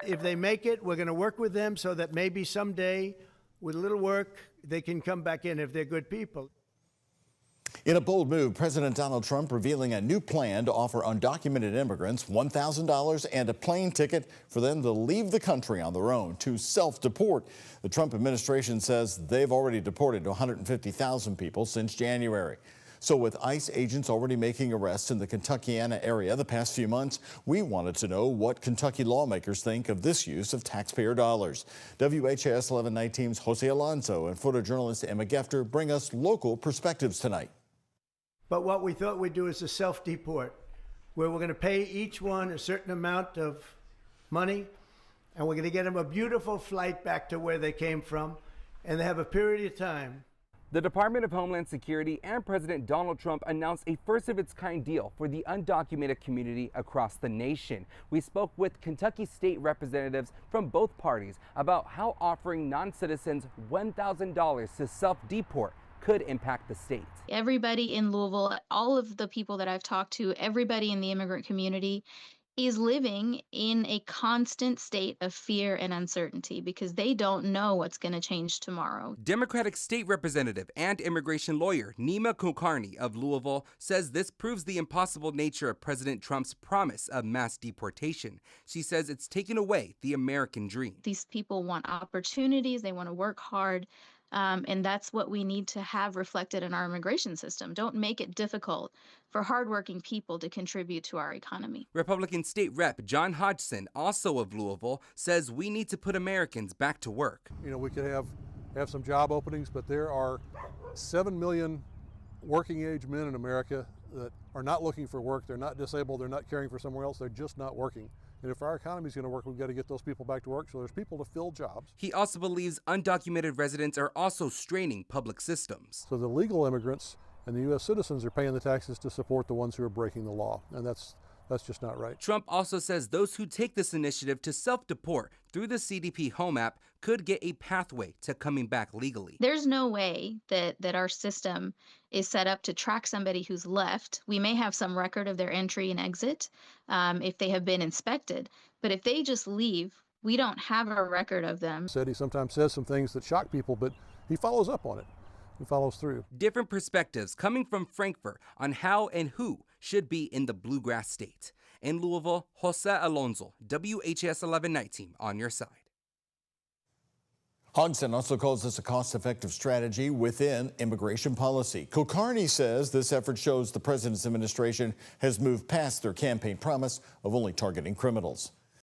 If they make it, we're going to work with them so that maybe someday, with a little work, they can come back in if they're good people. In a bold move, President Donald Trump revealing a new plan to offer undocumented immigrants $1,000 and a plane ticket for them to leave the country on their own to self-deport. The Trump administration says they've already deported 150,000 people since January. So with ICE agents already making arrests in the Kentuckiana area the past few months, we wanted to know what Kentucky lawmakers think of this use of taxpayer dollars. WHAS 1119's Jose Alonso and photojournalist Emma Gefter bring us local perspectives tonight. But what we thought we'd do is a self-deport, where we're going to pay each one a certain amount of money, and we're going to get them a beautiful flight back to where they came from, and they have a period of time. The Department of Homeland Security and President Donald Trump announced a first-of-its-kind deal for the undocumented community across the nation. We spoke with Kentucky state representatives from both parties about how offering non-citizens $1,000 to self-deport could impact the state. Everybody in Louisville, all of the people that I've talked to, everybody in the immigrant community is living in a constant state of fear and uncertainty because they don't know what's going to change tomorrow. Democratic state representative and immigration lawyer Nima Kulkarni of Louisville says this proves the impossible nature of President Trump's promise of mass deportation. She says it's taken away the American dream. These people want opportunities, they want to work hard. And that's what we need to have reflected in our immigration system. Don't make it difficult for hardworking people to contribute to our economy. Republican State Rep John Hodgson, also of Louisville, says we need to put Americans back to work. You know, we could have some job openings, but there are 7 million working age men in America that are not looking for work. They're not disabled. They're not caring for somewhere else. They're just not working. And if our economy is going to work, we've got to get those people back to work so there's people to fill jobs. He also believes undocumented residents are also straining public systems. So the legal immigrants and the U.S. citizens are paying the taxes to support the ones who are breaking the law, and that's just not right. Trump also says those who take this initiative to self-deport through the CDP Home app could get a pathway to coming back legally. There's no way that our system is set up to track somebody who's left. We may have some record of their entry and exit if they have been inspected, but if they just leave, we don't have a record of them. He sometimes says some things that shock people, but he follows up on it. He follows through. Different perspectives coming from Frankfurt on how and who should be in the bluegrass state. In Louisville, Jose Alonso, WHAS 1119 on your side. Hodgson also calls this a cost-effective strategy within immigration policy. Kulkarni says this effort shows the president's administration has moved past their campaign promise of only targeting criminals.